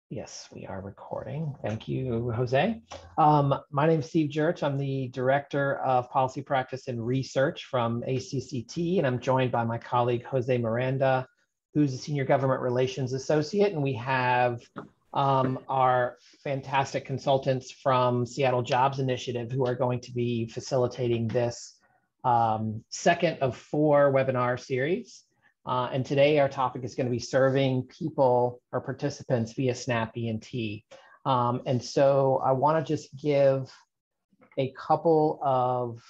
Yes, we are recording. Thank you, Jose. My name is Steve Jurich. I'm the Director of Policy Practice and Research from ACCT, and I'm joined by my colleague, Jose Miranda, who's a Senior Government Relations Associate, and we have our fantastic consultants from Seattle Jobs Initiative who are going to be facilitating this second of 4 webinar series. And today our topic is going to be serving people or participants via SnapENT. And so I want to just give a couple of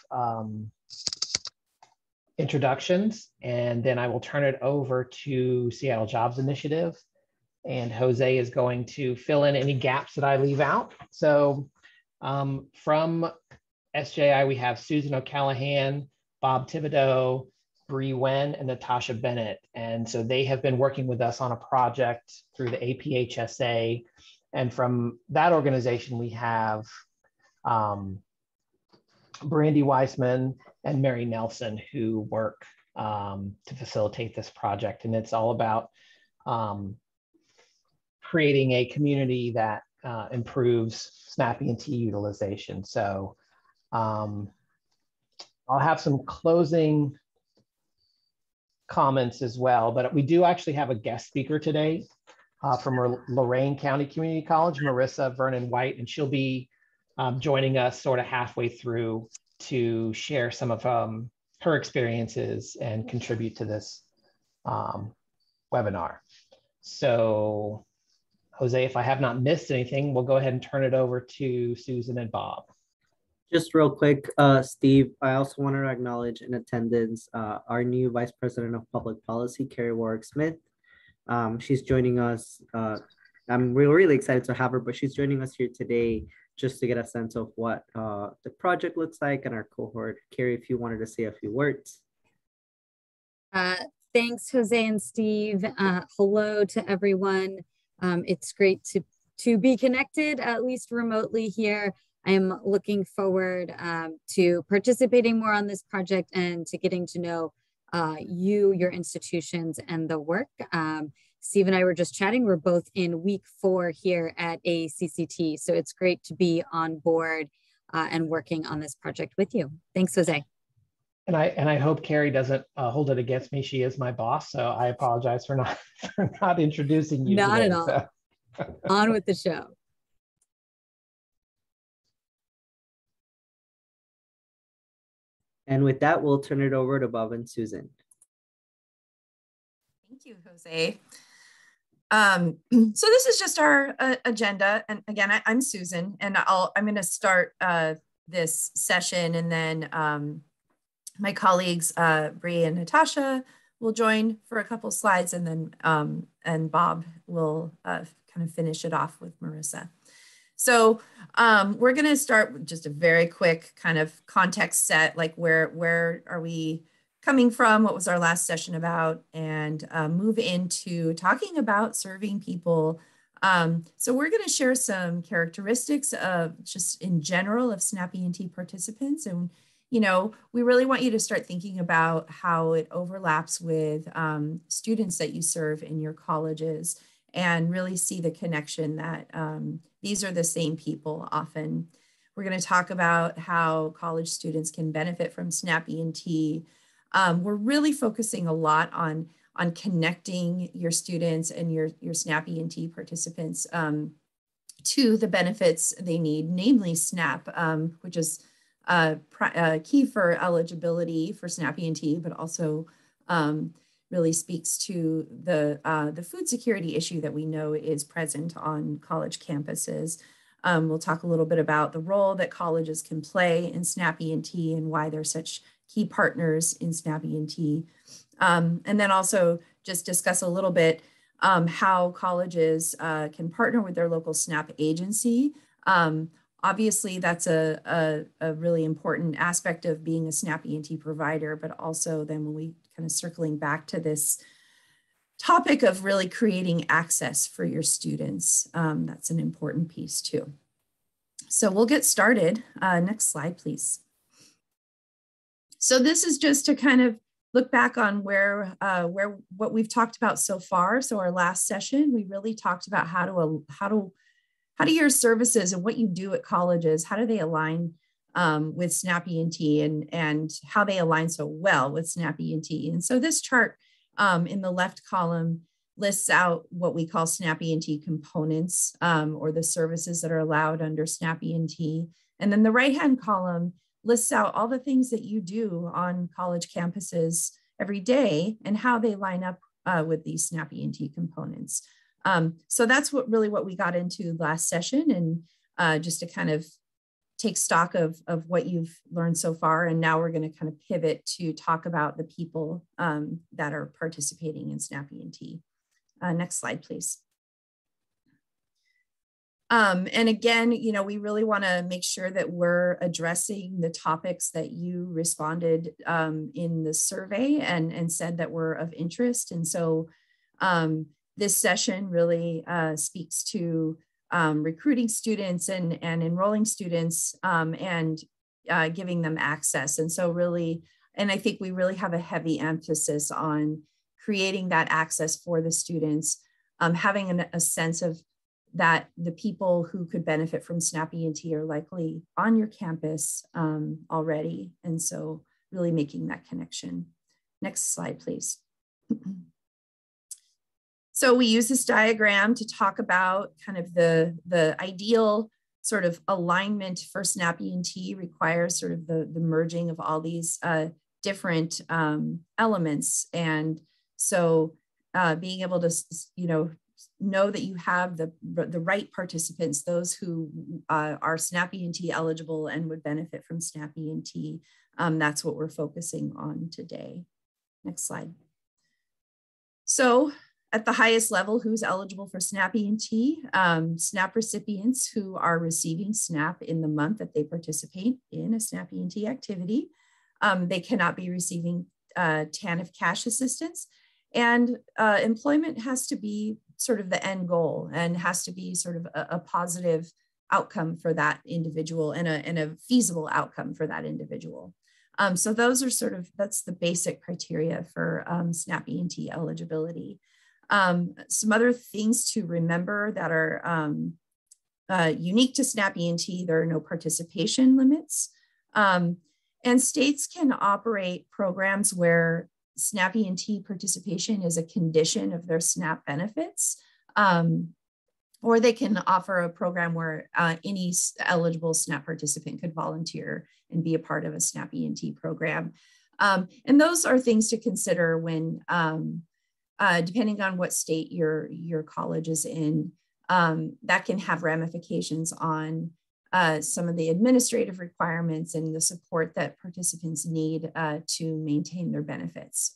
introductions, and then I will turn it over to Seattle Jobs Initiative. And Jose is going to fill in any gaps that I leave out. So from SJI, we have Susan O'Callaghan, Bob Thibodeau, Bree Wen, and Natasha Bennett. And so they have been working with us on a project through the APHSA. And from that organization, we have Brandy Weissman and Mary Nelson who work to facilitate this project. And it's all about creating a community that improves SnapENT utilization. So I'll have some closing comments as well, but we do actually have a guest speaker today from Lorain County Community College, Marissa Vernon White, and she'll be joining us sort of halfway through to share some of her experiences and contribute to this webinar. So Jose, if I have not missed anything, we'll go ahead and turn it over to Susan and Bob. Just real quick, Steve, I also want to acknowledge in attendance our new Vice President of Public Policy, Carrie Warwick-Smith. She's joining us. I'm really excited to have her, but she's joining us here today just to get a sense of what the project looks like and our cohort. Carrie, if you wanted to say a few words. Thanks, Jose and Steve. Hello to everyone. It's great to be connected, at least remotely here. I am looking forward to participating more on this project and to getting to know your institutions, and the work. Steve and I were just chatting. We're both in week 4 here at ACCT, so it's great to be on board and working on this project with you. Thanks, Jose. And I hope Carrie doesn't hold it against me. She is my boss, so I apologize for not introducing you. Not today, at all. So. On with the show. And with that, we'll turn it over to Bob and Susan. Thank you, Jose. So this is just our agenda. And again, I'm Susan, and I'm going to start this session, and then my colleagues, Bree and Natasha, will join for a couple slides, and then and Bob will kind of finish it off with Marissa. So we're going to start with just a very quick kind of context set, like where are we coming from, what was our last session about, and move into talking about serving people. So we're going to share some characteristics of just in general of SnapENT participants. And, you know, we really want you to start thinking about how it overlaps with students that you serve in your colleges, and really see the connection that these are the same people often. We're going to talk about how college students can benefit from SnapENT. We're really focusing a lot on connecting your students and your SnapENT participants to the benefits they need, namely SNAP, which is key for eligibility for SnapENT, but also really speaks to the food security issue that we know is present on college campuses. We'll talk a little bit about the role that colleges can play in SnapENT and why they're such key partners in SnapENT. And then also just discuss a little bit how colleges can partner with their local SNAP agency. Obviously, that's a really important aspect of being a SnapENT provider, but also then when we kind of circling back to this topic of really creating access for your students, that's an important piece too. So we'll get started. Next slide, please. So this is just to kind of look back on what we've talked about so far. So our last session, we really talked about how do your services and what you do at colleges, how do they align with SNAP ENT and how they align so well with SNAP ENT. And so this chart in the left column lists out what we call SNAP ENT components or the services that are allowed under SNAP ENT. And then the right-hand column lists out all the things that you do on college campuses every day and how they line up with these SNAP ENT components. So that's what we got into last session, and just to kind of take stock of what you've learned so far. And now we're going to kind of pivot to talk about the people that are participating in SNAP ENT. Next slide, please. And again, we really want to make sure that we're addressing the topics that you responded in the survey and said that were of interest. And so this session really speaks to recruiting students and enrolling students and giving them access. And so really, and I think we really have a heavy emphasis on creating that access for the students, having a sense of that the people who could benefit from SNAP ENT are likely on your campus already. And so really making that connection. Next slide, please. So we use this diagram to talk about kind of the ideal sort of alignment for SNAP ENT requires sort of the merging of all these different elements. And so being able to, know that you have the right participants, those who are SNAP ENT eligible and would benefit from SNAP ENT. That's what we're focusing on today. Next slide. So at the highest level, who's eligible for SNAP ENT? SNAP recipients who are receiving SNAP in the month that they participate in a SNAP ENT activity. They cannot be receiving TANF cash assistance. And employment has to be sort of the end goal and has to be sort of a positive outcome for that individual and a feasible outcome for that individual. So those are that's the basic criteria for SNAP ENT eligibility. Some other things to remember that are unique to SNAP ENT, there are no participation limits. And states can operate programs where SNAP ENT participation is a condition of their SNAP benefits, or they can offer a program where any eligible SNAP participant could volunteer and be a part of a SNAP ENT program. And those are things to consider when, depending on what state your college is in, that can have ramifications on some of the administrative requirements and the support that participants need to maintain their benefits.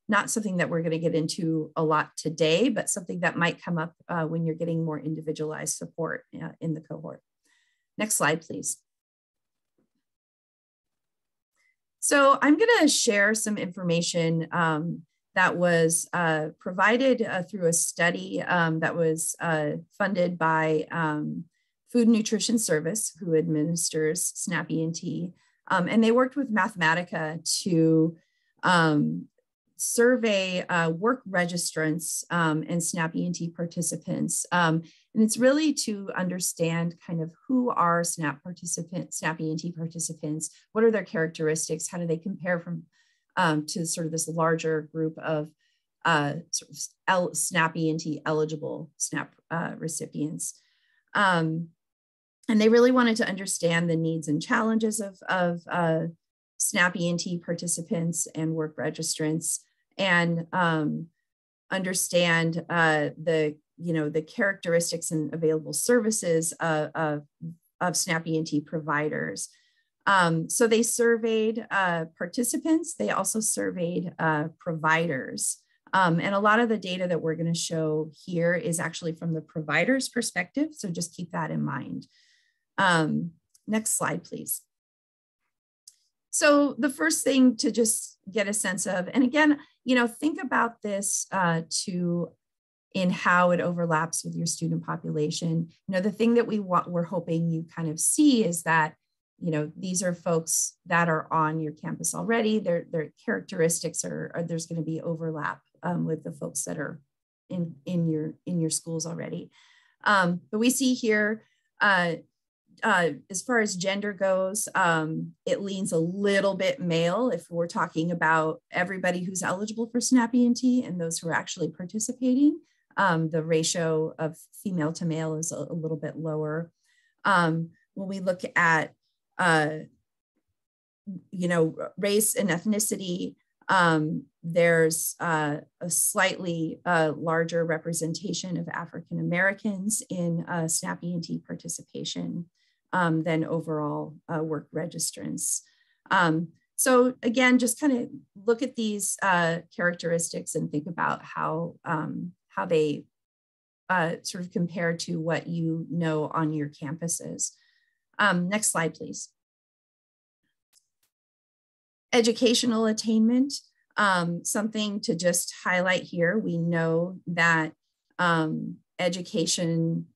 Not something that we're going to get into a lot today, but something that might come up when you're getting more individualized support in the cohort. Next slide, please. So I'm going to share some information that was provided through a study that was funded by Food and Nutrition Service, who administers SNAP ENT. And they worked with Mathematica to survey work registrants and SNAP ENT participants. And it's really to understand kind of who are SNAP ENT participants, what are their characteristics, how do they compare from to sort of this larger group of SNAP ENT eligible SNAP recipients. And they really wanted to understand the needs and challenges of SNAP ENT participants and work registrants, and understand the characteristics and available services of SNAP ENT providers. So they surveyed participants. They also surveyed providers. And a lot of the data that we're going to show here is actually from the provider's perspective. So just keep that in mind. Next slide, please. So the first thing to just get a sense of, and again, think about this in how it overlaps with your student population. The thing that we're hoping you kind of see is that you know, these are folks that are on your campus already. Their characteristics are there's going to be overlap with the folks that are in your schools already. But we see here, as far as gender goes, it leans a little bit male if we're talking about everybody who's eligible for SNAP ENT and those who are actually participating. The ratio of female to male is a little bit lower. When we look at, you know, race and ethnicity, there's a slightly larger representation of African Americans in SNAP ENT participation than overall work registrants. So again, just kind of look at these characteristics and think about how they sort of compare to what you know on your campuses. Next slide, please. Educational attainment, something to just highlight here. We know that education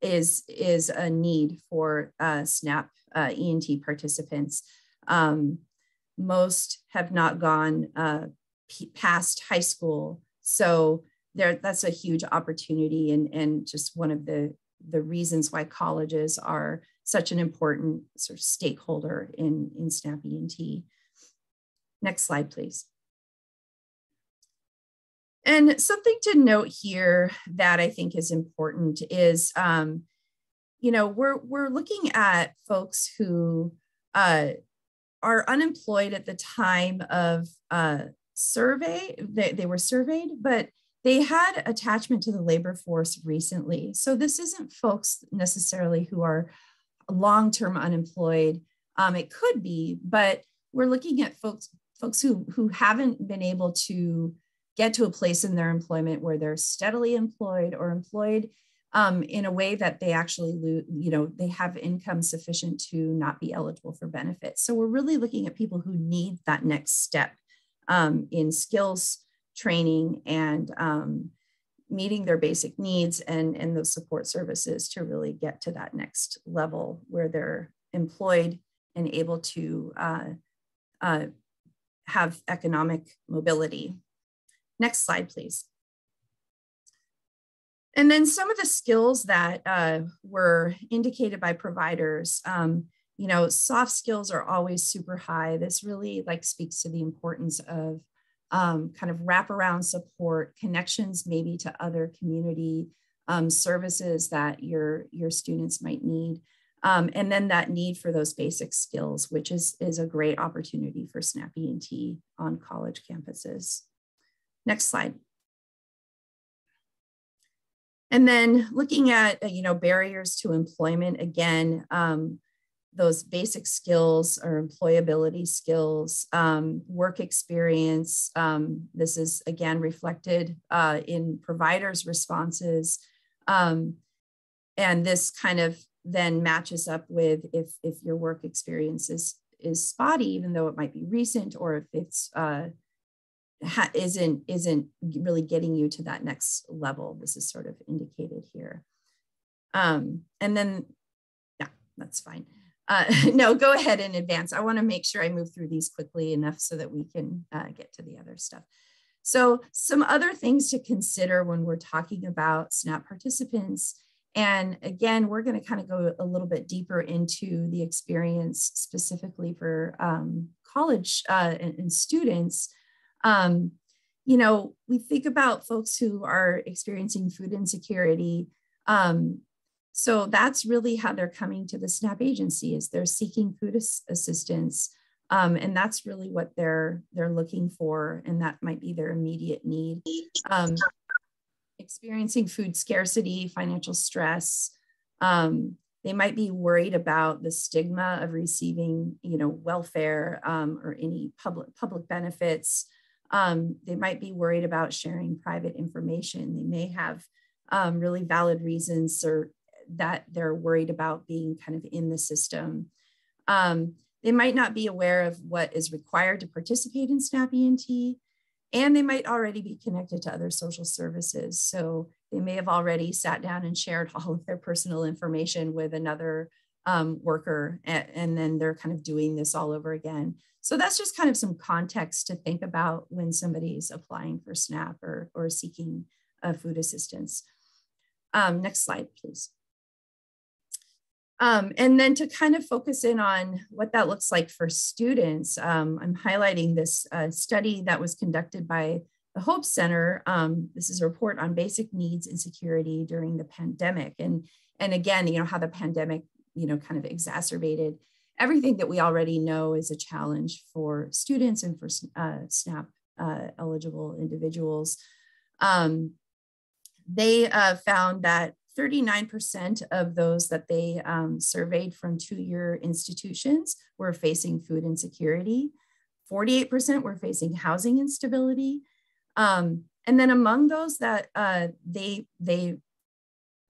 is a need for SNAP ENT participants. Most have not gone past high school, so that's a huge opportunity and just one of the reasons why colleges are such an important sort of stakeholder in SNAP ENT. Next slide, please. And something to note here that I think is important is, you know, we're looking at folks who are unemployed at the time of survey. They were surveyed, but they had attachment to the labor force recently. So this isn't folks necessarily who are long-term unemployed. It could be, but we're looking at folks who haven't been able to get to a place in their employment where they're steadily employed or employed in a way that they actually, you know, they have income sufficient to not be eligible for benefits. So we're really looking at people who need that next step in skills training and meeting their basic needs and those support services to really get to that next level where they're employed and able to have economic mobility. Next slide, please. And then some of the skills that were indicated by providers, you know, soft skills are always super high. This really speaks to the importance of kind of wraparound support, connections maybe to other community services that your students might need. And then that need for those basic skills, which is a great opportunity for SNAP ENT on college campuses. Next slide. And then looking at, you know, barriers to employment, again, those basic skills or employability skills, work experience. This is again reflected in providers' responses. And this kind of then matches up with if your work experience is spotty, even though it might be recent, or if it's isn't really getting you to that next level. This is sort of indicated here. And then, yeah, that's fine. No, go ahead and advance. I want to make sure I move through these quickly enough so that we can get to the other stuff. So some other things to consider when we're talking about SNAP participants. And again, we're going to kind of go a little bit deeper into the experience specifically for college and students. You know, we think about folks who are experiencing food insecurity. So that's really how they're coming to the SNAP agency, is they're seeking food assistance. And that's really what they're looking for. And that might be their immediate need. Experiencing food scarcity, financial stress. They might be worried about the stigma of receiving, you know, welfare or any public benefits. They might be worried about sharing private information. They may have really valid reasons or that they're worried about being kind of in the system. They might not be aware of what is required to participate in SNAP ENT, and they might already be connected to other social services. So they may have already sat down and shared all of their personal information with another worker, and then they're kind of doing this all over again. So that's just kind of some context to think about when somebody's applying for SNAP or seeking food assistance. Next slide, please. And then to kind of focus in on what that looks like for students, I'm highlighting this study that was conducted by the Hope Center. This is a report on basic needs and security during the pandemic. And again, you know, how the pandemic, you know, kind of exacerbated everything that we already know is a challenge for students and for SNAP eligible individuals. They found that 39% of those that they surveyed from two-year institutions were facing food insecurity. 48% were facing housing instability. And then among those that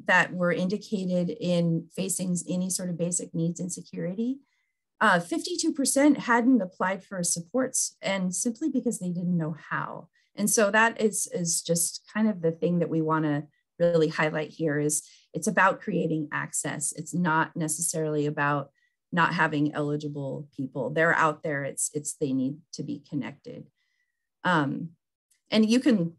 that were indicated in facing any sort of basic needs insecurity, 52% hadn't applied for supports, and simply because they didn't know how. And so that is just kind of the thing that we want to really highlight here is it's about creating access. It's not necessarily about not having eligible people. They're out there, it's they need to be connected. And you can,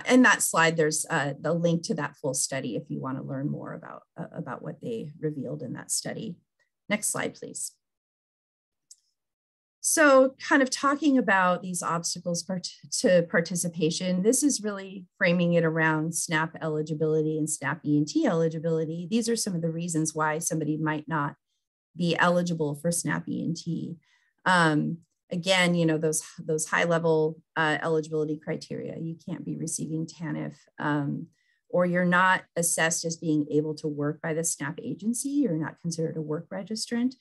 in that slide, there's the link to that full study if you want to learn more about what they revealed in that study. Next slide, please. So kind of talking about these obstacles to participation, this is really framing it around SNAP eligibility and SNAP E&T eligibility. These are some of the reasons why somebody might not be eligible for SNAP E&T. Again, you know, those high level eligibility criteria, you can't be receiving TANF, or you're not assessed as being able to work by the SNAP agency, you're not considered a work registrant.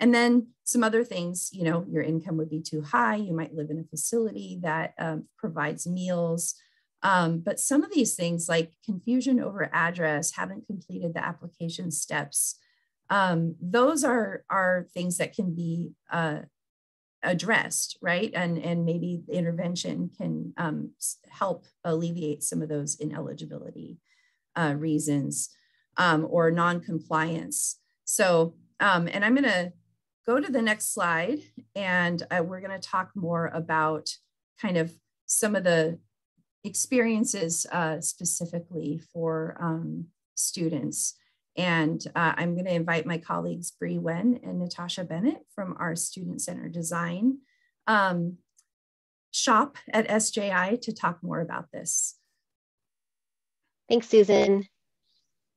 And then some other things, you know, your income would be too high. You might live in a facility that provides meals. But some of these things like confusion over address, haven't completed the application steps. Those are things that can be addressed, right? And maybe the intervention can help alleviate some of those ineligibility reasons or non-compliance. So, and I'm gonna go to the next slide, and we're going to talk more about kind of some of the experiences specifically for students. And I'm going to invite my colleagues Bree Wen and Natasha Bennett from our Student Center Design shop at SJI to talk more about this. Thanks, Susan.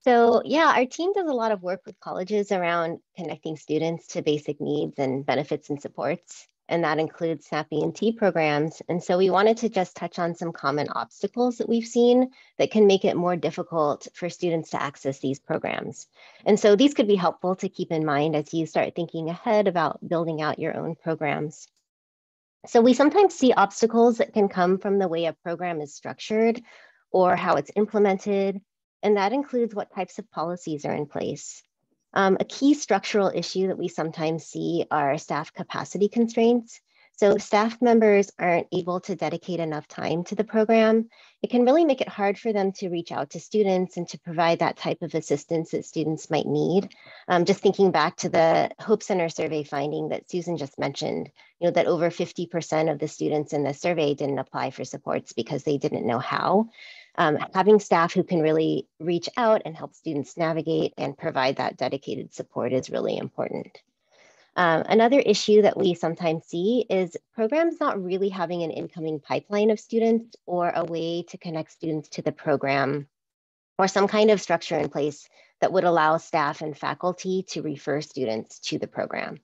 So yeah, our team does a lot of work with colleges around connecting students to basic needs and benefits and supports, and that includes SNAP E&T programs. And so we wanted to just touch on some common obstacles that we've seen that can make it more difficult for students to access these programs. And so these could be helpful to keep in mind as you start thinking ahead about building out your own programs. So we sometimes see obstacles that can come from the way a program is structured or how it's implemented. And that includes what types of policies are in place. A key structural issue that we sometimes see are staff capacity constraints. So if staff members aren't able to dedicate enough time to the program, it can really make it hard for them to reach out to students and to provide that type of assistance that students might need. Just thinking back to the Hope Center survey finding that Susan just mentioned, you know, that over 50% of the students in the survey didn't apply for supports because they didn't know how. Having staff who can really reach out and help students navigate and provide that dedicated support is really important. Another issue that we sometimes see is programs not really having an incoming pipeline of students or a way to connect students to the program or some kind of structure in place that would allow staff and faculty to refer students to the program.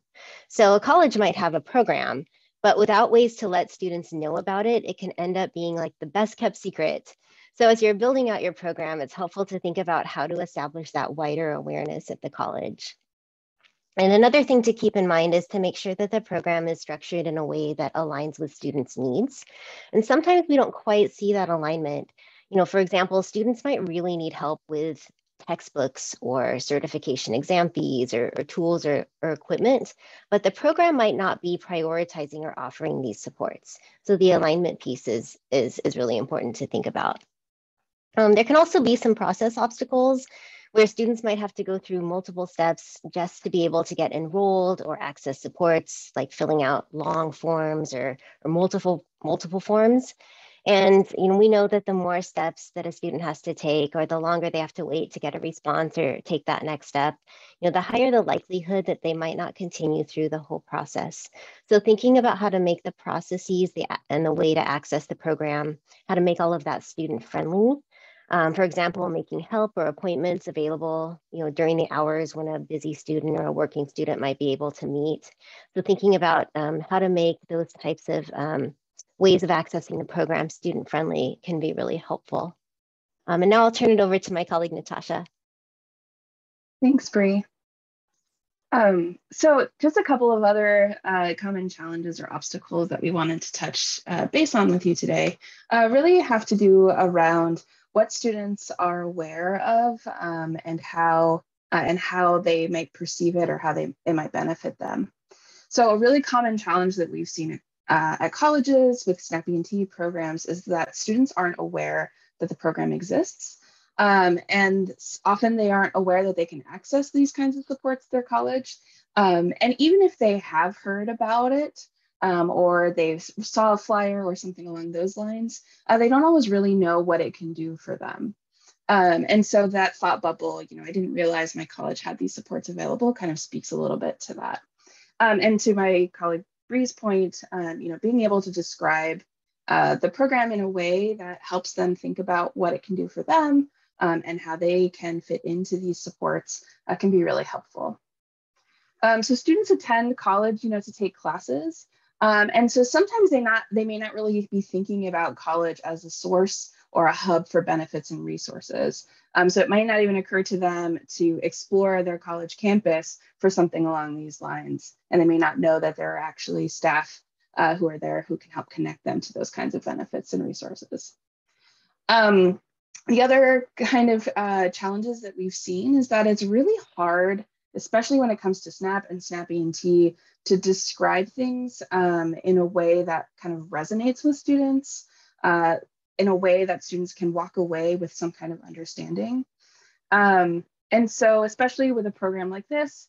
So a college might have a program, but without ways to let students know about it, it can end up being like the best kept secret. So as you're building out your program, it's helpful to think about how to establish that wider awareness at the college. And another thing to keep in mind is to make sure that the program is structured in a way that aligns with students' needs. And sometimes we don't quite see that alignment. You know, for example, students might really need help with textbooks or certification exam fees or tools or equipment, but the program might not be prioritizing or offering these supports. So the alignment piece is really important to think about. There can also be some process obstacles where students might have to go through multiple steps just to be able to get enrolled or access supports, like filling out long forms or multiple forms. And we know that the more steps that a student has to take, or the longer they have to wait to get a response or take that next step, the higher the likelihood that they might not continue through the whole process. So thinking about how to make the processes and the way to access the program, how to make all of that student friendly. For example, making help or appointments available, during the hours when a busy student or a working student might be able to meet. So thinking about how to make those types of ways of accessing the program student-friendly can be really helpful. And now I'll turn it over to my colleague, Natasha. Thanks, Bree. So just a couple of other common challenges or obstacles that we wanted to touch base on with you today really have to do around what students are aware of and how they might perceive it or how it might benefit them. So a really common challenge that we've seen at colleges with SNAP E&T programs is that students aren't aware that the program exists. And often they aren't aware that they can access these kinds of supports at their college. And even if they have heard about it, or they saw a flyer or something along those lines, they don't always really know what it can do for them. And so that thought bubble, I didn't realize my college had these supports available, kind of speaks a little bit to that. And to my colleague Bree's point, being able to describe the program in a way that helps them think about what it can do for them and how they can fit into these supports can be really helpful. So students attend college, to take classes. And so sometimes they may not really be thinking about college as a source or a hub for benefits and resources. So it might not even occur to them to explore their college campus for something along these lines. And they may not know that there are actually staff who are there who can help connect them to those kinds of benefits and resources. The other kind of challenges that we've seen is that it's really hard, especially when it comes to SNAP and SNAP E&T, to describe things in a way that kind of resonates with students, in a way that students can walk away with some kind of understanding. And so especially with a program like this,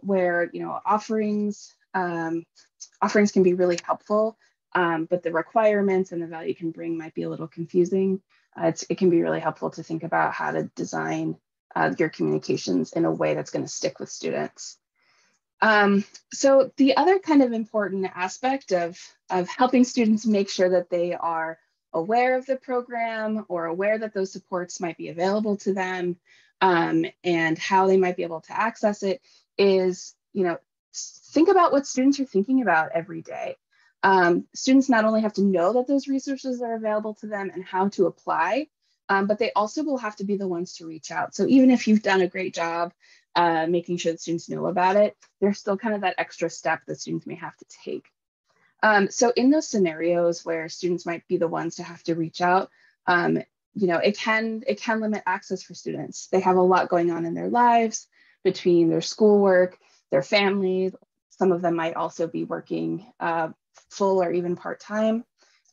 where offerings can be really helpful, but the requirements and the value can bring might be a little confusing. It can be really helpful to think about how to design your communications in a way that's going to stick with students. So the other kind of important aspect of helping students make sure that they are aware of the program or aware that those supports might be available to them and how they might be able to access it is, think about what students are thinking about every day. Students not only have to know that those resources are available to them and how to apply, but they also will have to be the ones to reach out. So even if you've done a great job making sure that students know about it, there's still kind of that extra step that students may have to take. So in those scenarios where students might be the ones to have to reach out, it can limit access for students. They have a lot going on in their lives between their schoolwork, their families. Some of them might also be working full or even part-time.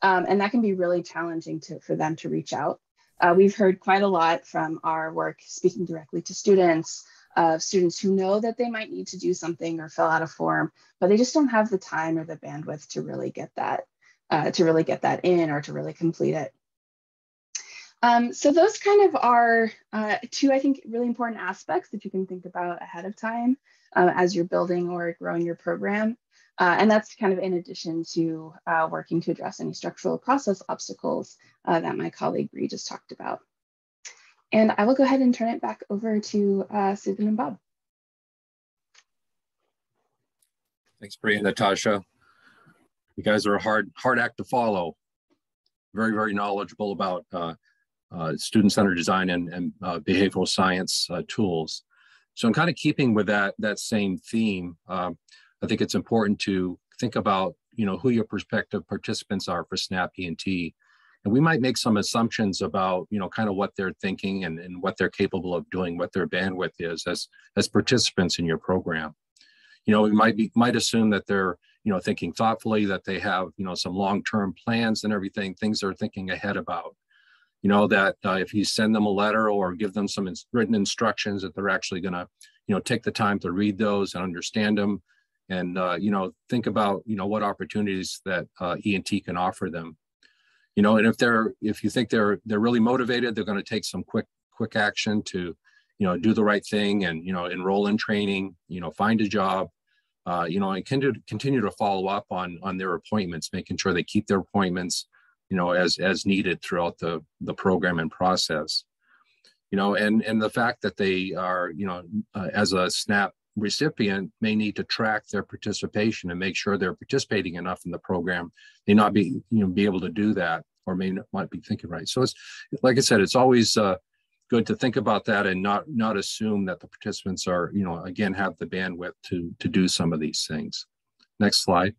And that can be really challenging for them to reach out. We've heard quite a lot from our work speaking directly to students who know that they might need to do something or fill out a form, but they just don't have the time or the bandwidth to really get that in or to really complete it. So those kind of are two, I think, really important aspects that you can think about ahead of time as you're building or growing your program. And that's kind of in addition to working to address any structural process obstacles that my colleague Bree just talked about. And I will go ahead and turn it back over to Susan and Bob. Thanks, Bree and Natasha. You guys are a hard act to follow. Very, very knowledgeable about student-centered design and behavioral science tools. So in kind of keeping with that same theme, I think it's important to think about who your prospective participants are for SNAP E&T. And we might make some assumptions about, kind of what they're thinking and what they're capable of doing, what their bandwidth is as participants in your program. We might assume that they're, thinking thoughtfully, that they have, some long-term plans and everything, things they're thinking ahead about. You know, that if you send them a letter or give them some written instructions, that they're actually going to, you know, take the time to read those and understand them, and you know, think about, you know, what opportunities that E&T can offer them. You know, and if you think they're really motivated, they're going to take some quick action to, you know, do the right thing and, you know, enroll in training, you know, find a job, you know, and continue to follow up on their appointments, making sure they keep their appointments, you know, as needed throughout the program and process. You know, and the fact that they are, you know, as a SNAP recipient, may need to track their participation and make sure they're participating enough in the program. They not be, you know, be able to do that, or may not be thinking right. So it's, like I said, it's always good to think about that and not assume that the participants are, you know, again, have the bandwidth to do some of these things. Next slide.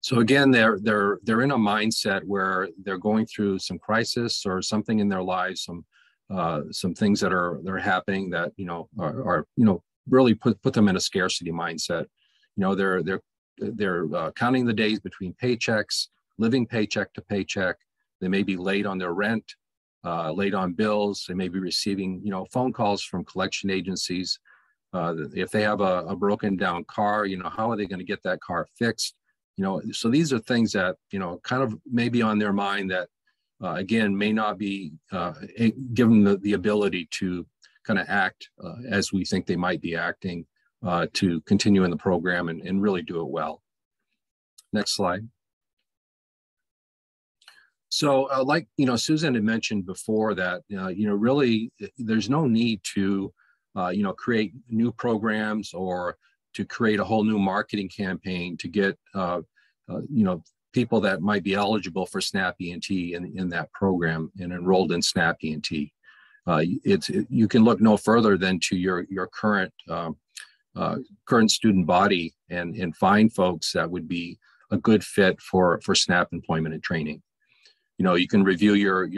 So again, they're in a mindset where they're going through some crisis or something in their lives, some things that are happening that, you know, are you know, really put them in a scarcity mindset. You know, they're counting the days between paychecks, living paycheck to paycheck. They may be late on their rent, late on bills. They may be receiving, you know, phone calls from collection agencies. If they have a broken down car, you know, how are they going to get that car fixed? You know, so these are things that, you know, kind of maybe on their mind that, again, may not be given the ability to kind of act as we think they might be acting to continue in the program and really do it well. Next slide. So like, you know, Susan had mentioned before that, you know, really there's no need to, you know, create new programs or to create a whole new marketing campaign to get, you know, people that might be eligible for SNAP E&T in that program and enrolled in SNAP E&T. You can look no further than to your current student body and find folks that would be a good fit for SNAP employment and training. You know, you can review your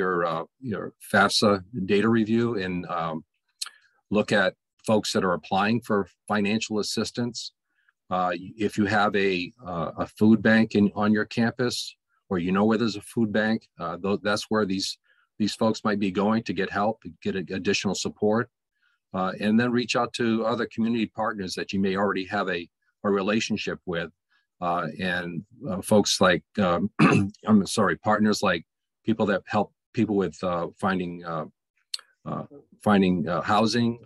FAFSA data review and look at folks that are applying for financial assistance. If you have a food bank on your campus, or you know where there's a food bank, that's where these folks might be going to get help, get additional support, and then reach out to other community partners that you may already have a relationship with, and folks like, I'm sorry, partners like people that help people with finding housing,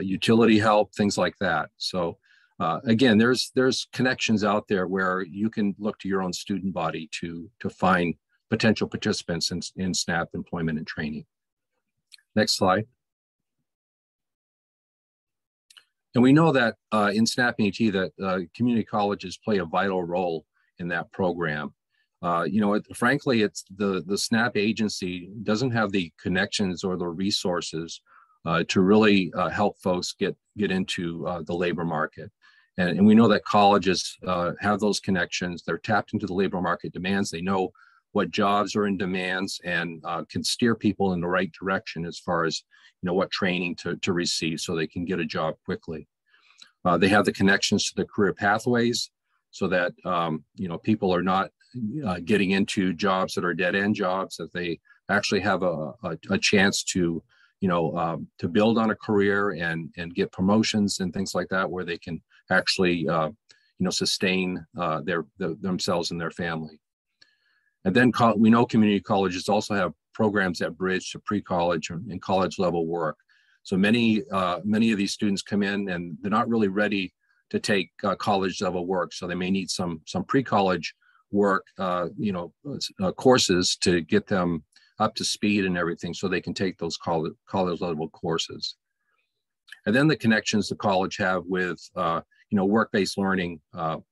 utility help, things like that. So again, there's connections out there where you can look to your own student body to find potential participants in SNAP employment and training. Next slide. And we know that in SNAP E&T that community colleges play a vital role in that program. You know, frankly, it's the SNAP agency doesn't have the connections or the resources to really help folks get into the labor market. And we know that colleges have those connections. They're tapped into the labor market demands. They know what jobs are in demands and can steer people in the right direction as far as, you know, what training to receive so they can get a job quickly. They have the connections to the career pathways so that, you know, people are not getting into jobs that are dead-end jobs, that they actually have a chance to, you know, to build on a career and get promotions and things like that, where they can actually, you know, sustain themselves and their family. And then we know community colleges also have programs that bridge to pre-college and college level work. So many of these students come in and they're not really ready to take college level work. So they may need some pre-college work, you know, courses to get them up to speed and everything, so they can take those college level courses. And then the connections the college have with, you know, work-based learning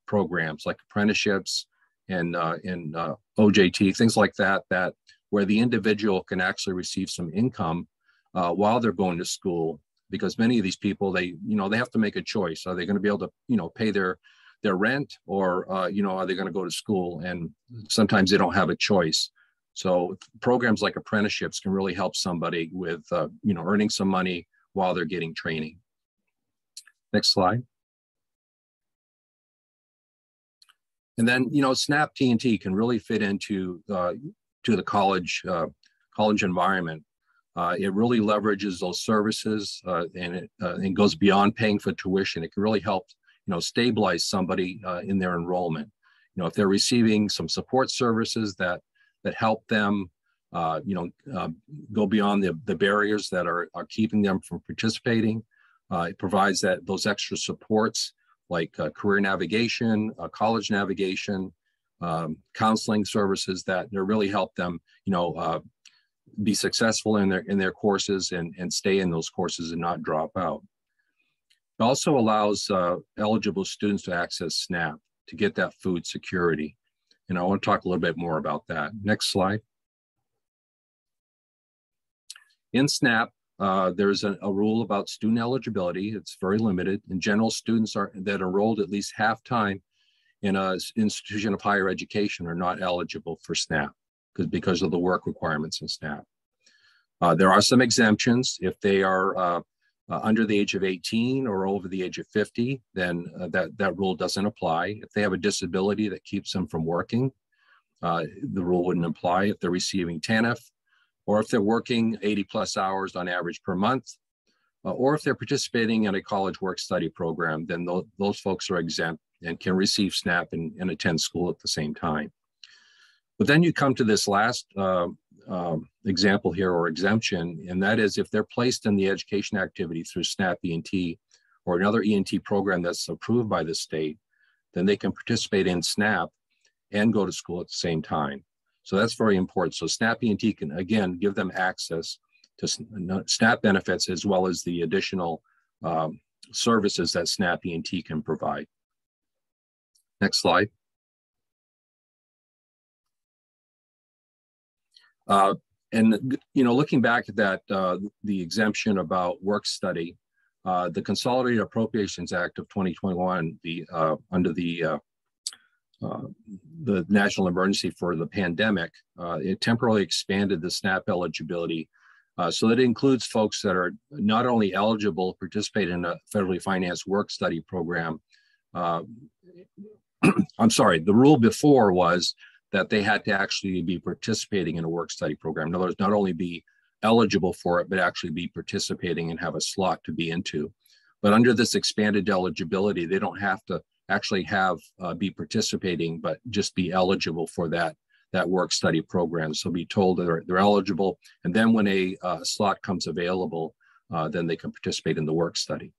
programs like apprenticeships and OJT, things like that, where the individual can actually receive some income while they're going to school, because many of these people, they have to make a choice. Are they going to be able to, you know, pay their rent, or, you know, are they going to go to school? And sometimes they don't have a choice. So programs like apprenticeships can really help somebody with, you know, earning some money while they're getting training. Next slide. And then, you know, SNAP T&T can really fit into to the college environment. It really leverages those services and it goes beyond paying for tuition. It can really help, you know, stabilize somebody in their enrollment. You know, if they're receiving some support services that help them, you know, go beyond the barriers that are keeping them from participating. It provides those extra supports like career navigation, college navigation, counseling services that really help them, you know, be successful in their courses and stay in those courses and not drop out. It also allows eligible students to access SNAP to get that food security. And I want to talk a little bit more about that. Next slide. In SNAP, there's a rule about student eligibility. It's very limited. In general, students that enrolled at least half-time in an institution of higher education are not eligible for SNAP because of the work requirements in SNAP. There are some exemptions. If they are under the age of 18 or over the age of 50, then that rule doesn't apply. If they have a disability that keeps them from working, the rule wouldn't apply. If they're receiving TANF, or if they're working 80+ hours on average per month, or if they're participating in a college work-study program, then those folks are exempt and can receive SNAP and attend school at the same time. But then you come to this last example here, or exemption, and that is if they're placed in the education activity through SNAP E&T or another E&T program that's approved by the state, then they can participate in SNAP and go to school at the same time. So that's very important. So SNAP E&T can, again, give them access to SNAP benefits as well as the additional services that SNAP E&T can provide. Next slide. And, you know, looking back at that, the exemption about work study, the Consolidated Appropriations Act of 2021, under the national emergency for the pandemic, it temporarily expanded the SNAP eligibility so that it includes folks that are not only eligible to participate in a federally financed work study program. I'm sorry, the rule before was that they had to actually be participating in a work study program. In other words, not only be eligible for it, but actually be participating and have a slot to be into. But under this expanded eligibility, they don't have to actually be participating, but just be eligible for that work study program. So be told that they're eligible, and then when a slot comes available, then they can participate in the work study.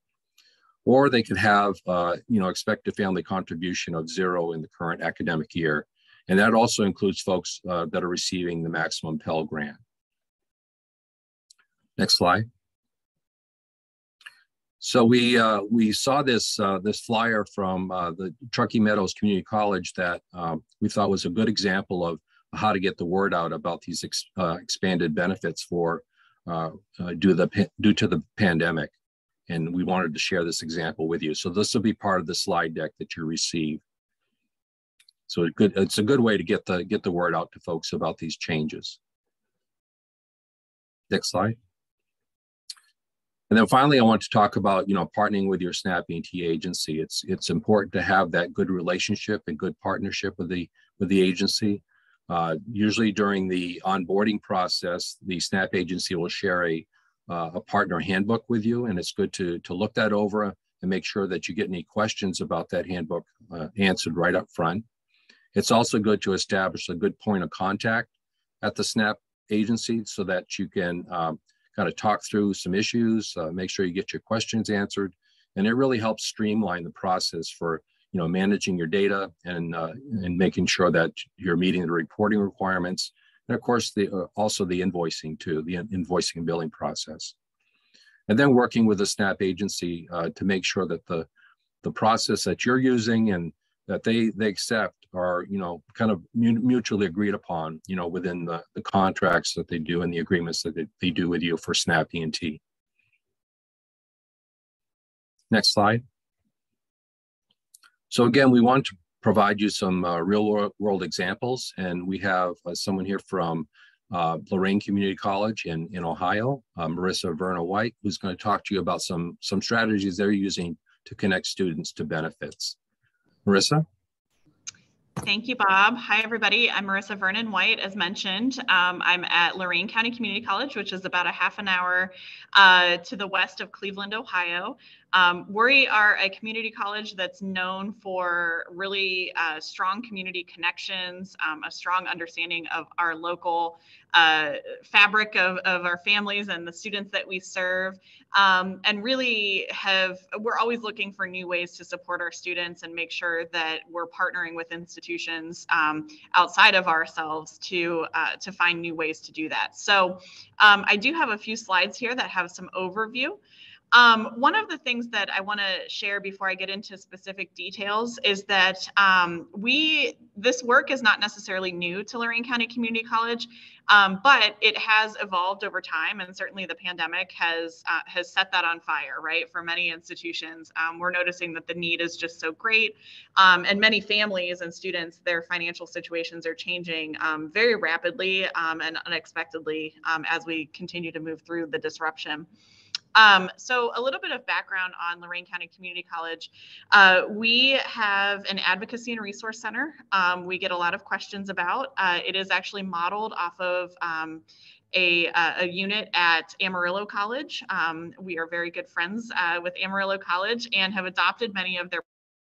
Or they could have, you know, expected family contribution of 0 in the current academic year. And that also includes folks that are receiving the maximum Pell Grant. Next slide. So we saw this flyer from the Truckee Meadows Community College that we thought was a good example of how to get the word out about these expanded benefits for due to the pandemic. And we wanted to share this example with you. So this will be part of the slide deck that you receive. So it's a good way to get the word out to folks about these changes. Next slide. And then finally, I want to talk about, you know, partnering with your SNAP E&T agency. It's important to have that good relationship and good partnership with the agency. Usually during the onboarding process, the SNAP agency will share a partner handbook with you, and it's good to look that over and make sure that you get any questions about that handbook answered right up front. It's also good to establish a good point of contact at the SNAP agency so that you can kind of talk through some issues, make sure you get your questions answered, and it really helps streamline the process for, you know, managing your data and making sure that you're meeting the reporting requirements, and of course also the invoicing too, the invoicing and billing process, and then working with the SNAP agency to make sure that the process that you're using and that they accept are, you know, kind of mutually agreed upon, you know, within the contracts that they do and the agreements that they do with you for SNAP E&T. Next slide. So again, we want to provide you some real world examples, and we have someone here from Lorain Community College in Ohio, Marissa Verna White, who's going to talk to you about some strategies they're using to connect students to benefits. Marissa? Thank you, Bob. Hi, everybody. I'm Marissa Vernon White, as mentioned. I'm at Lorain County Community College, which is about a half an hour to the west of Cleveland, Ohio. We are a community college that's known for really strong community connections, a strong understanding of our local fabric of our families and the students that we serve, and really we're always looking for new ways to support our students and make sure that we're partnering with institutions outside of ourselves to find new ways to do that. So I do have a few slides here that have some overview. One of the things that I want to share before I get into specific details is that this work is not necessarily new to Lorain County Community College, but it has evolved over time, and certainly the pandemic has set that on fire, right? For many institutions, we're noticing that the need is just so great, and many families and students, their financial situations are changing very rapidly and unexpectedly as we continue to move through the disruption. So a little bit of background on Lorain County Community College. We have an advocacy and resource center we get a lot of questions about. It is actually modeled off of a unit at Amarillo College. We are very good friends with Amarillo College and have adopted many of their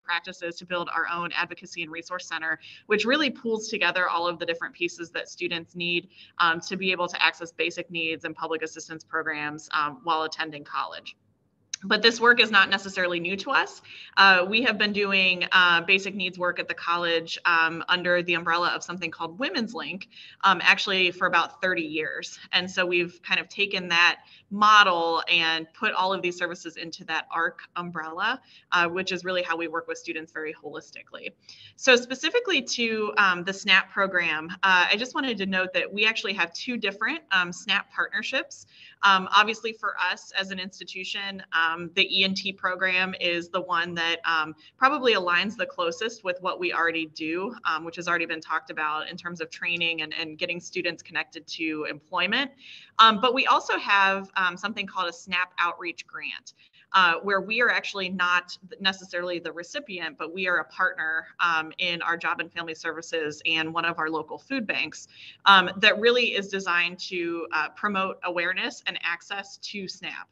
practices to build our own advocacy and resource center, which really pulls together all of the different pieces that students need to be able to access basic needs and public assistance programs while attending college. But this work is not necessarily new to us. We have been doing basic needs work at the college under the umbrella of something called Women's Link, actually for about 30 years. And so we've kind of taken that model and put all of these services into that ARC umbrella, which is really how we work with students very holistically. So specifically to the SNAP program, I just wanted to note that we actually have two different SNAP partnerships. Obviously for us as an institution, the ENT program is the one that probably aligns the closest with what we already do, which has already been talked about in terms of training and getting students connected to employment. But we also have something called a SNAP Outreach Grant, where we are actually not necessarily the recipient, but we are a partner in our Job and Family Services and one of our local food banks that really is designed to promote awareness and access to SNAP.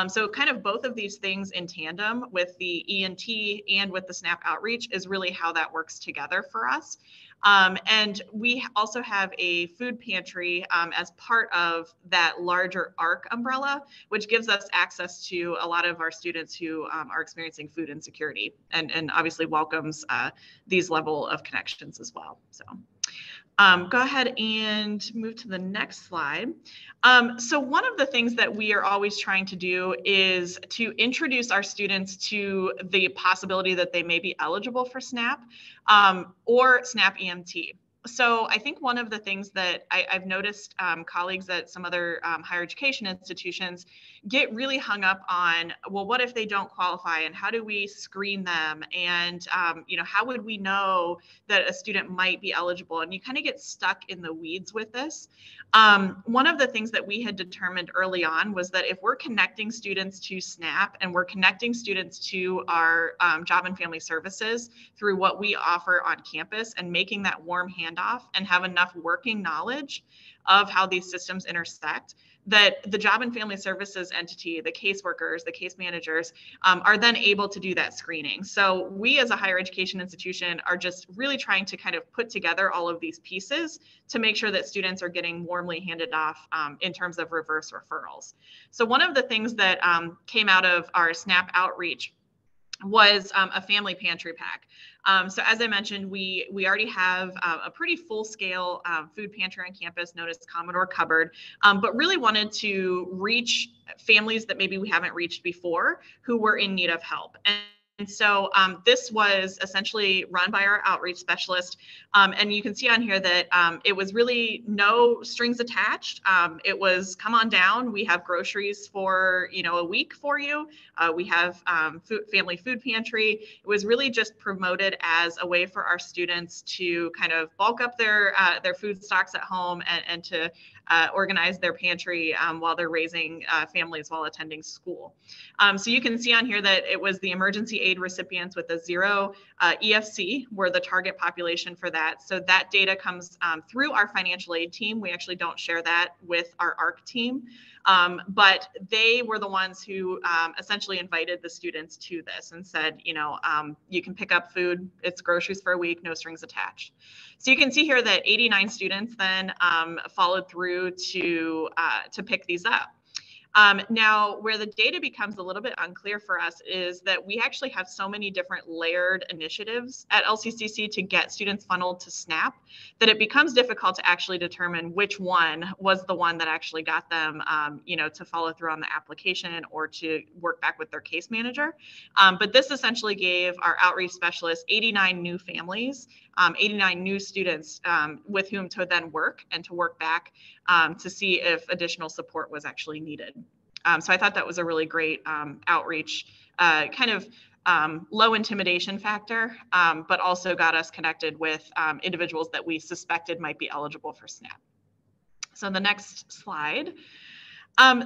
So kind of both of these things in tandem with the ENT and with the SNAP Outreach is really how that works together for us. And we also have a food pantry as part of that larger ARC umbrella, which gives us access to a lot of our students who are experiencing food insecurity and obviously welcomes these level of connections as well. So go ahead and move to the next slide. So one of the things that we are always trying to do is to introduce our students to the possibility that they may be eligible for SNAP or SNAP EMT. So I think one of the things that I've noticed colleagues at some other higher education institutions get really hung up on, well, what if they don't qualify and how do we screen them? And, you know, how would we know that a student might be eligible? And you kind of get stuck in the weeds with this. One of the things that we had determined early on was that if we're connecting students to SNAP and we're connecting students to our Job and Family Services through what we offer on campus and making that warm handoff and have enough working knowledge of how these systems intersect, that the Job and Family Services entity, the caseworkers, the case managers, are then able to do that screening. So we as a higher education institution are just really trying to kind of put together all of these pieces to make sure that students are getting warmly handed off in terms of reverse referrals. So one of the things that came out of our SNAP outreach was a family pantry pack. So as I mentioned, we already have a pretty full-scale food pantry on campus known as Commodore Cupboard, but really wanted to reach families that maybe we haven't reached before who were in need of help. And so this was essentially run by our outreach specialist. And you can see on here that it was really no strings attached. It was come on down. We have groceries for, you know, a week for you. We have family food pantry. It was really just promoted as a way for our students to kind of bulk up their food stocks at home and to organize their pantry while they're raising families while attending school. So you can see on here that it was the emergency aid recipients with a 0 EFC were the target population for that. So that data comes through our financial aid team. We actually don't share that with our ARC team, but they were the ones who essentially invited the students to this and said, you know, you can pick up food, it's groceries for a week, no strings attached. So you can see here that 89 students then followed through to pick these up. Now, where the data becomes a little bit unclear for us is that we actually have so many different layered initiatives at LCCC to get students funneled to SNAP that it becomes difficult to actually determine which one was the one that actually got them, you know, to follow through on the application or to work back with their case manager. But this essentially gave our outreach specialists 89 new families, 89 new students with whom to then work and to work back to see if additional support was actually needed. So I thought that was a really great outreach, kind of low intimidation factor, but also got us connected with individuals that we suspected might be eligible for SNAP. So the next slide.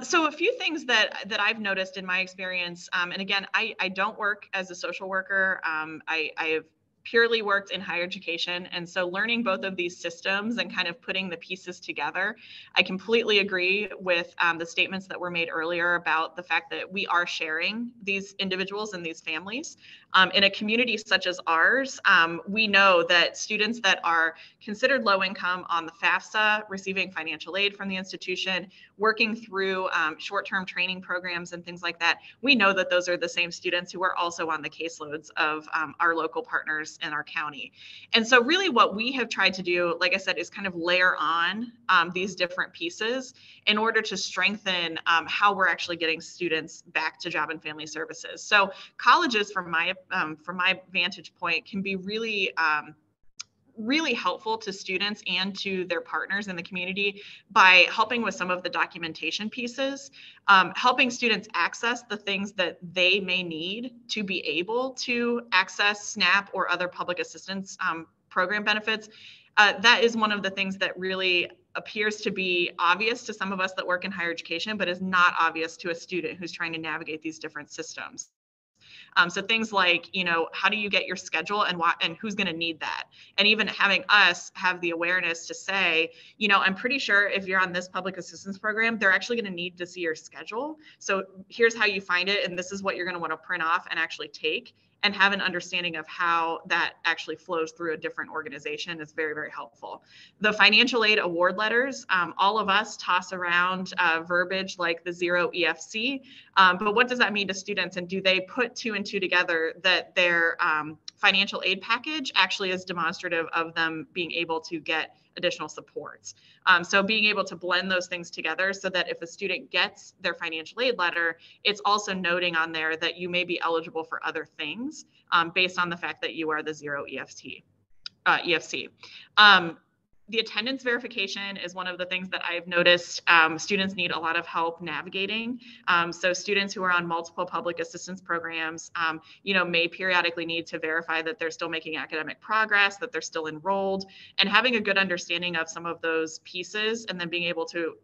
So a few things that I've noticed in my experience, and again, I don't work as a social worker. I have purely worked in higher education. And so learning both of these systems and kind of putting the pieces together, I completely agree with the statements that were made earlier about the fact that we are sharing these individuals and these families. In a community such as ours, we know that students that are considered low income on the FAFSA, receiving financial aid from the institution, working through short-term training programs and things like that, we know that those are the same students who are also on the caseloads of our local partners in our county. And so really what we have tried to do, like I said, is kind of layer on these different pieces in order to strengthen how we're actually getting students back to Job and Family Services. So colleges, from my vantage point, can be really really helpful to students and to their partners in the community by helping with some of the documentation pieces, helping students access the things that they may need to be able to access SNAP or other public assistance program benefits. That is one of the things that really appears to be obvious to some of us that work in higher education, but is not obvious to a student who's trying to navigate these different systems. So things like, you know, how do you get your schedule and who's going to need that? And even having us have the awareness to say, you know, I'm pretty sure if you're on this public assistance program, they're actually going to need to see your schedule. So here's how you find it. And this is what you're going to want to print off and actually take, and have an understanding of how that actually flows through a different organization is very, very helpful. The financial aid award letters, all of us toss around verbiage like the 0 EFC, but what does that mean to students? And do they put 2 and 2 together that their financial aid package actually is demonstrative of them being able to get additional supports? So being able to blend those things together so that if a student gets their financial aid letter, it's also noting on there that you may be eligible for other things based on the fact that you are the 0 EFC. The attendance verification is one of the things that I've noticed students need a lot of help navigating. So students who are on multiple public assistance programs, you know, may periodically need to verify that they're still making academic progress, that they're still enrolled, and having a good understanding of some of those pieces and then being able to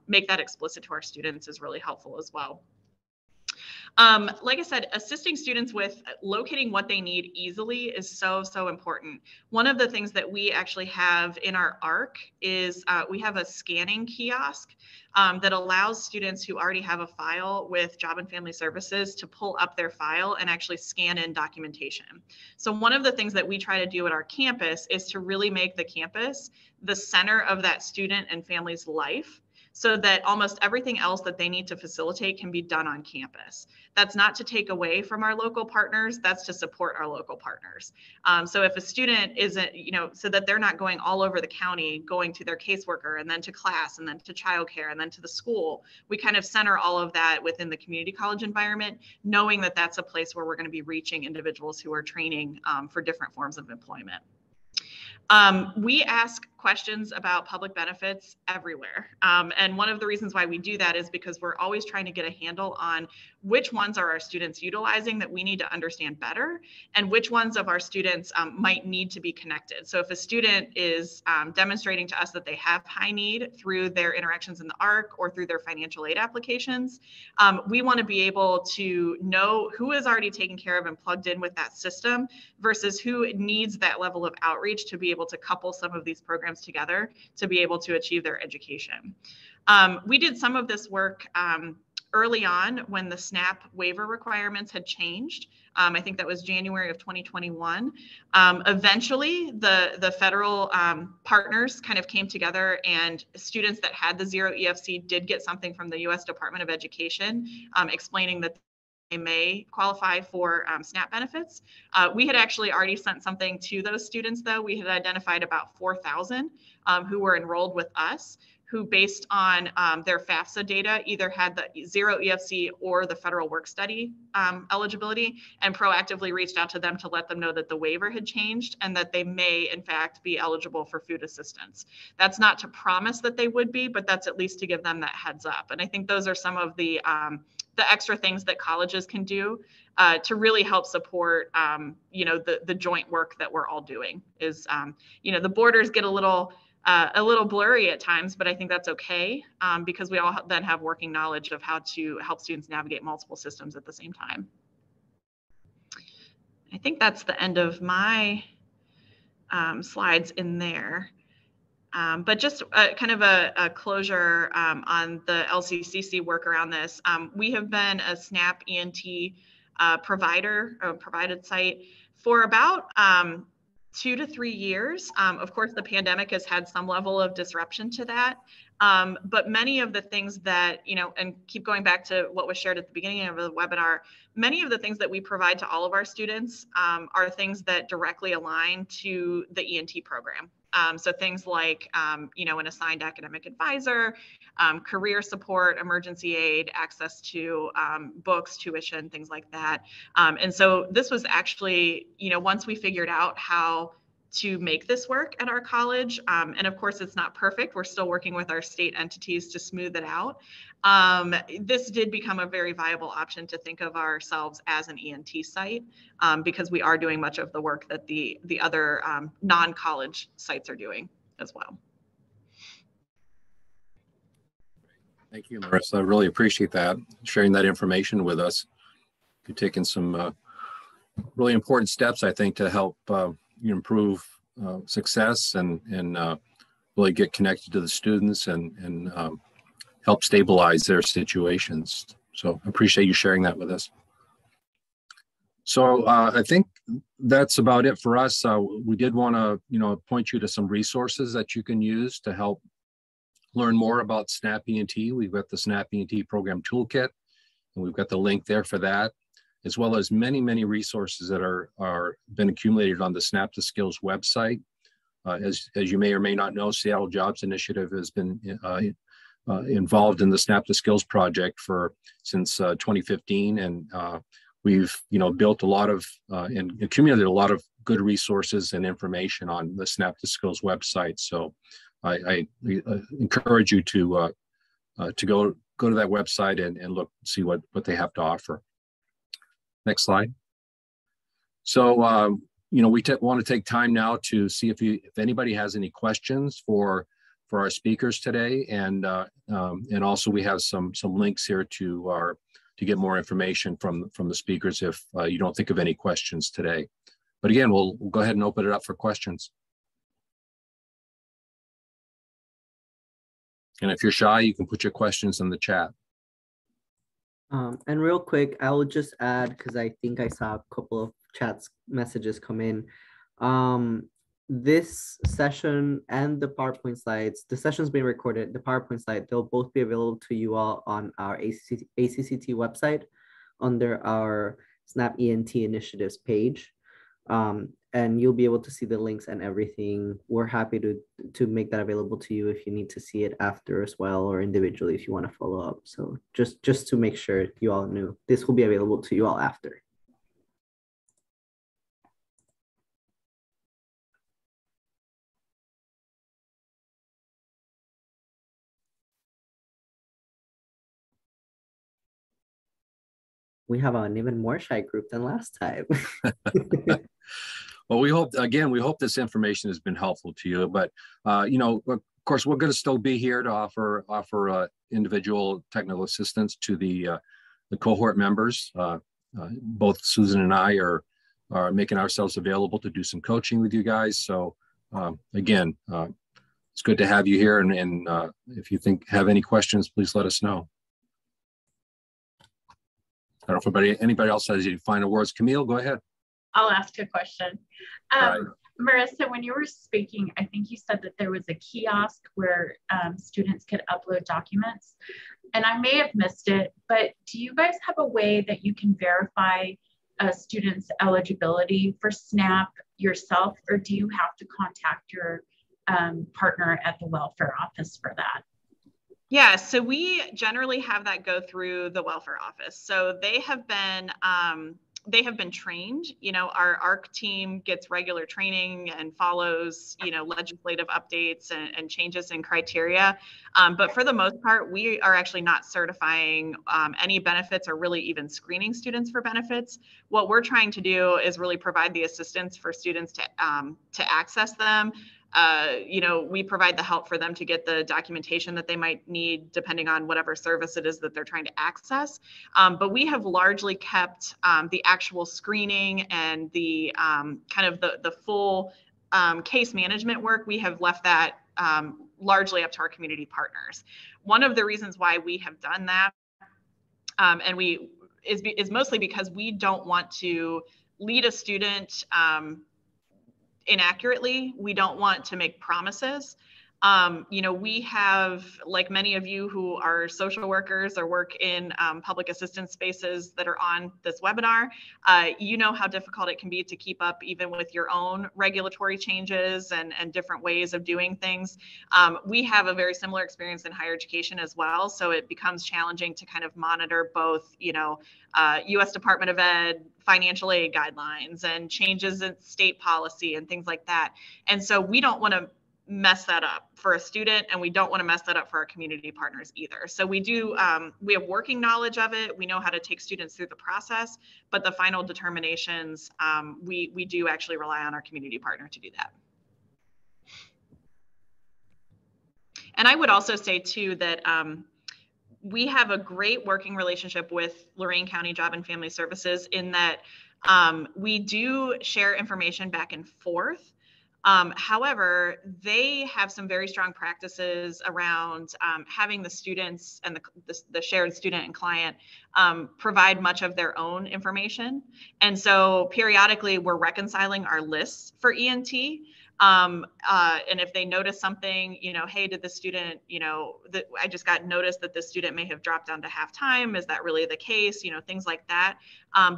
make that explicit to our students is really helpful as well. Like I said, assisting students with locating what they need easily is so, so important. One of the things that we actually have in our ARC is we have a scanning kiosk that allows students who already have a file with Job and Family Services to pull up their file and actually scan in documentation. So one of the things that we try to do at our campus is to really make the campus the center of that student and family's life, so that almost everything else that they need to facilitate can be done on campus. That's not to take away from our local partners, that's to support our local partners. So if a student isn't, you know, so that they're not going all over the county, going to their caseworker and then to class and then to childcare and then to the school, we kind of center all of that within the community college environment, knowing that that's a place where we're going to be reaching individuals who are training for different forms of employment. We ask questions about public benefits everywhere. And one of the reasons why we do that is because we're always trying to get a handle on which ones are our students utilizing that we need to understand better, and which ones of our students might need to be connected. So if a student is demonstrating to us that they have high need through their interactions in the ARC or through their financial aid applications, we want to be able to know who is already taken care of and plugged in with that system versus who needs that level of outreach to be able to couple some of these programs together to be able to achieve their education. We did some of this work early on when the SNAP waiver requirements had changed. I think that was January of 2021. Eventually, the federal partners kind of came together, and students that had the zero EFC did get something from the US Department of Education explaining that they may qualify for SNAP benefits. We had actually already sent something to those students, though. We had identified about 4,000 who were enrolled with us, who based on their FAFSA data either had the zero EFC or the federal work study eligibility, and proactively reached out to them to let them know that the waiver had changed and that they may in fact be eligible for food assistance. That's not to promise that they would be, but that's at least to give them that heads up. And I think those are some of the extra things that colleges can do to really help support, the joint work that we're all doing. Is, the borders get a little blurry at times, but I think that's okay because we all then have working knowledge of how to help students navigate multiple systems at the same time. I think that's the end of my slides in there. But just kind of a closure on the LCCC work around this. We have been a SNAP ENT provided site for about 2 to 3 years. Of course, the pandemic has had some level of disruption to that. But many of the things that, and keep going back to what was shared at the beginning of the webinar, many of the things that we provide to all of our students are things that directly align to the ENT program. So things like, an assigned academic advisor, career support, emergency aid, access to books, tuition, things like that. And so this was actually, once we figured out how to make this work at our college, and of course it's not perfect, we're still working with our state entities to smooth it out. This did become a very viable option to think of ourselves as an ENT site because we are doing much of the work that the other non-college sites are doing as well. Thank you, Marissa. I really appreciate that, sharing that information with us. You've taken some really important steps, I think, to help improve success and really get connected to the students and help stabilize their situations. So I appreciate you sharing that with us. So I think that's about it for us. We did want to, point you to some resources that you can use to help learn more about SNAP ENT. We've got the SNAP ENT program toolkit, and we've got the link there for that, as well as many, many resources that are been accumulated on the Snap to Skills website. As you may or may not know, Seattle Jobs Initiative has been involved in the Snap to Skills project since 2015, and we've built a lot of and accumulated a lot of good resources and information on the Snap to Skills website. So I encourage you to go to that website and look, see what they have to offer. Next slide. So, we want to take time now to see if anybody has any questions for our speakers today, and also we have some links here to get more information from the speakers if you don't think of any questions today. But again, we'll go ahead and open it up for questions. And if you're shy, you can put your questions in the chat. And real quick, I will just add, because I think I saw a couple of messages come in. This session and the PowerPoint slides, the session's being recorded, the PowerPoint slide, they'll both be available to you all on our ACCT website under our SNAP ENT initiatives page. And you'll be able to see the links and everything. We're happy to make that available to you if you need to see it after as well, or individually if you want to follow up. So just to make sure you all knew, this will be available to you all after. we have an even more shy group than last time. Well, we hope this information has been helpful to you. But you know, of course, we're going to still be here to offer individual technical assistance to the cohort members. Both Susan and I are making ourselves available to do some coaching with you guys. So again, it's good to have you here. And if you have any questions, please let us know. I don't know if anybody else has any final words. Camille, go ahead. I'll ask a question. Right. Marissa, when you were speaking, I think you said that there was a kiosk where students could upload documents. And I may have missed it, but do you guys have a way that you can verify a student's eligibility for SNAP yourself, or do you have to contact your partner at the welfare office for that? Yeah, so we generally have that go through the welfare office. So they have been trained. You know, our ARC team gets regular training and follows, you know, legislative updates and changes in criteria. But for the most part, we are actually not certifying any benefits or really even screening students for benefits. What we're trying to do is really provide the assistance for students to access them. You know, we provide the help for them to get the documentation that they might need depending on whatever service it is that they're trying to access. But we have largely kept the actual screening and the kind of the full case management work. We have left that largely up to our community partners. One of the reasons why we have done that is mostly because we don't want to lead a student inaccurately. We don't want to make promises. You know, we have, like many of you who are social workers or work in public assistance spaces that are on this webinar, you know how difficult it can be to keep up even with your own regulatory changes and different ways of doing things. We have a very similar experience in higher education as well. So it becomes challenging to kind of monitor both, you know, U.S. Department of Ed financial aid guidelines and changes in state policy and things like that. And so we don't want to mess that up for a student, and we don't want to mess that up for our community partners either. So we do, we have working knowledge of it. We know how to take students through the process, but the final determinations, we do actually rely on our community partner to do that. And I would also say too that we have a great working relationship with Lorain County Job and Family Services in that we do share information back and forth. However, they have some very strong practices around having the students and the shared student and client provide much of their own information. And so periodically we're reconciling our lists for ENT. And if they notice something, you know, hey, did the student, you know, I just got noticed that the student may have dropped down to half time. Is that really the case? You know, things like that.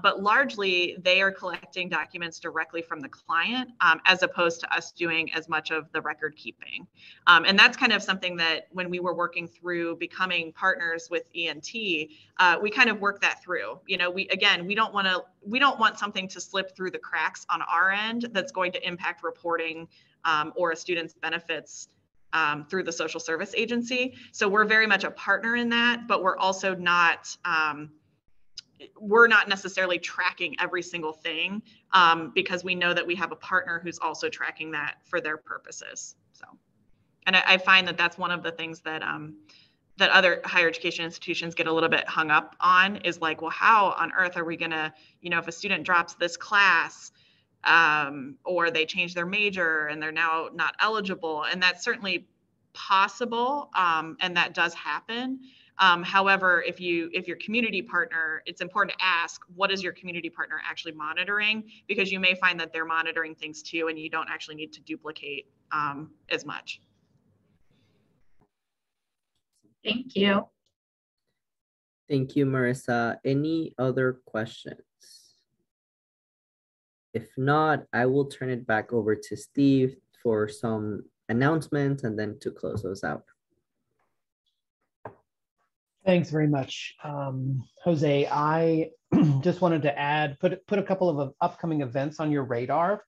But largely they are collecting documents directly from the client as opposed to us doing as much of the record keeping. And that's kind of something that when we were working through becoming partners with ENT, we kind of worked that through. You know, we don't want something to slip through the cracks on our end that's going to impact reporting or a student's benefits through the social service agency. So we're very much a partner in that, but we're also not, we're not necessarily tracking every single thing because we know that we have a partner who's also tracking that for their purposes. So, and I find that that's one of the things that that other higher education institutions get a little bit hung up on is like, well, how on earth are we gonna, you know, if a student drops this class or they change their major and they're now not eligible, and that's certainly possible and that does happen. However, if your community partner, it's important to ask, what is your community partner actually monitoring? Because you may find that they're monitoring things too, and you don't actually need to duplicate as much. Thank you. Thank you, Marissa. Any other questions? If not, I will turn it back over to Steve for some announcements and then to close those out. Thanks very much, Jose. I just wanted to add, put a couple of upcoming events on your radar.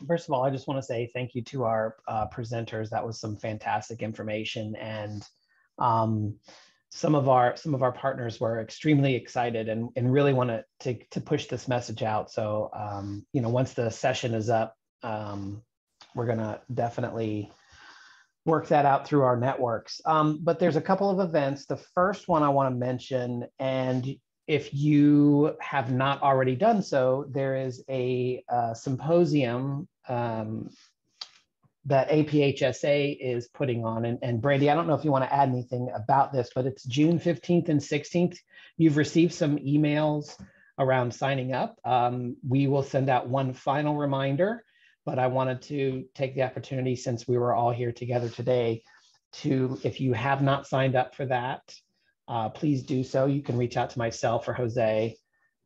First of all, I just want to say thank you to our presenters. That was some fantastic information, and some of our partners were extremely excited and really wanted to push this message out. So once the session is up, we're gonna definitely work that out through our networks. But there's a couple of events. The first one I want to mention, and if you have not already done so, there is a symposium that APHSA is putting on. And Brandy, I don't know if you want to add anything about this, but it's June 15th and 16th. You've received some emails around signing up. We will send out one final reminder, but I wanted to take the opportunity, since we were all here together today, to, if you have not signed up for that, please do so. You can reach out to myself or Jose.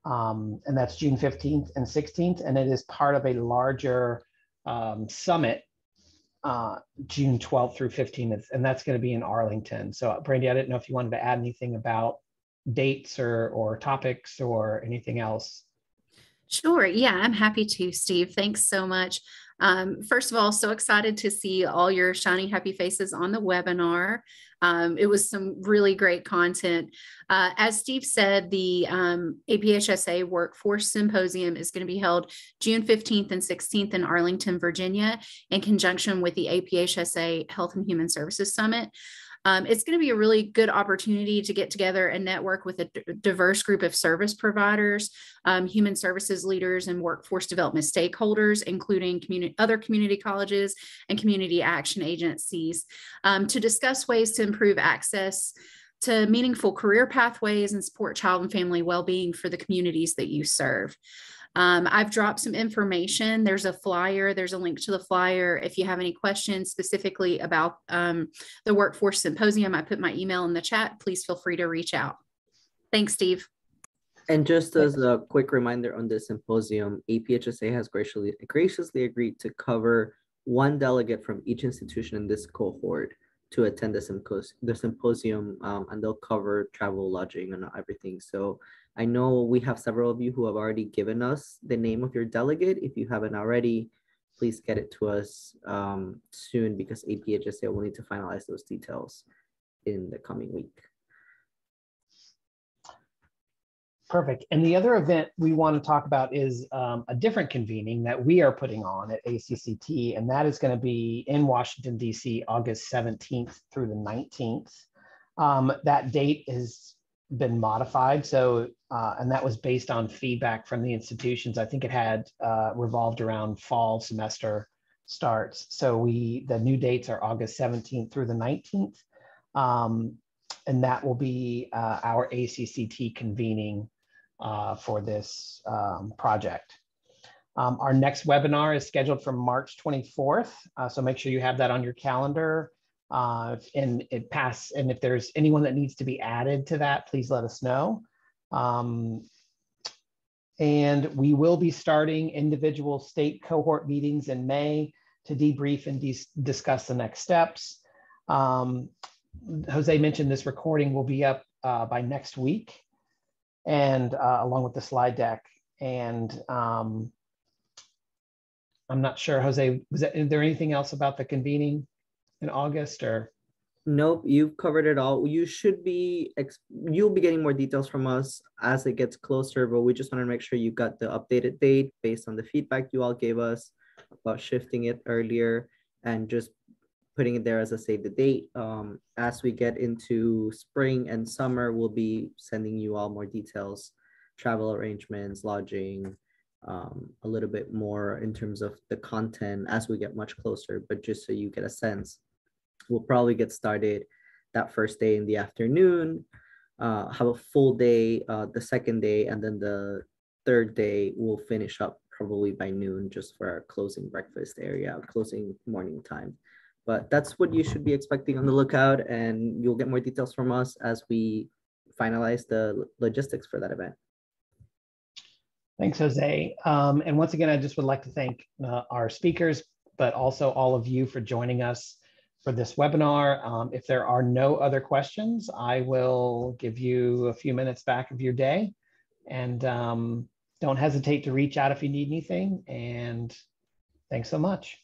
And that's June 15th and 16th. And it is part of a larger summit, June 12th through 15th, and that's going to be in Arlington. So Brandy, I didn't know if you wanted to add anything about dates or topics or anything else. Sure. Yeah, I'm happy to, Steve. Thanks so much. First of all, so excited to see all your shiny, happy faces on the webinar. It was some really great content. As Steve said, the APHSA Workforce Symposium is going to be held June 15th and 16th in Arlington, Virginia, in conjunction with the APHSA Health and Human Services Summit. It's going to be a really good opportunity to get together and network with a diverse group of service providers, human services leaders, and workforce development stakeholders, including other community colleges and community action agencies, to discuss ways to improve access to meaningful career pathways and support child and family well-being for the communities that you serve. I've dropped some information. There's a flyer. There's a link to the flyer. If you have any questions specifically about the Workforce Symposium, I put my email in the chat. Please feel free to reach out. Thanks, Steve. And just as a quick reminder on this symposium, APHSA has graciously agreed to cover one delegate from each institution in this cohort to attend the symposium, and they'll cover travel, lodging, and everything. So I know we have several of you who have already given us the name of your delegate. If you haven't already, please get it to us soon, because APHSA will need to finalize those details in the coming week. Perfect. And the other event we want to talk about is a different convening that we are putting on at ACCT, and that is going to be in Washington, D.C., August 17th through the 19th. That date has been modified. So, and that was based on feedback from the institutions. I think it had revolved around fall semester starts. So the new dates are August 17th through the 19th. And that will be our ACCT convening for this project. Our next webinar is scheduled for March 24th. So make sure you have that on your calendar. And if there's anyone that needs to be added to that, please let us know. And we will be starting individual state cohort meetings in May to debrief and discuss the next steps. Jose mentioned this recording will be up by next week, and along with the slide deck. And I'm not sure, Jose, is there anything else about the convening in August, or? Nope, you've covered it all. You'll be getting more details from us as it gets closer, but we just want to make sure you got the updated date based on the feedback you all gave us about shifting it earlier and just putting it there as a save the date. As we get into spring and summer, we'll be sending you all more details, travel arrangements, lodging, a little bit more in terms of the content as we get much closer, but just so you get a sense. We'll probably get started that first day in the afternoon, have a full day the second day, and then the third day we'll finish up probably by noon just for our closing breakfast area, closing morning time. But that's what you should be expecting on the lookout, and you'll get more details from us as we finalize the logistics for that event. Thanks, Jose. And once again, I just would like to thank our speakers, but also all of you for joining us for this webinar. If there are no other questions, I will give you a few minutes back of your day, and don't hesitate to reach out if you need anything. And thanks so much.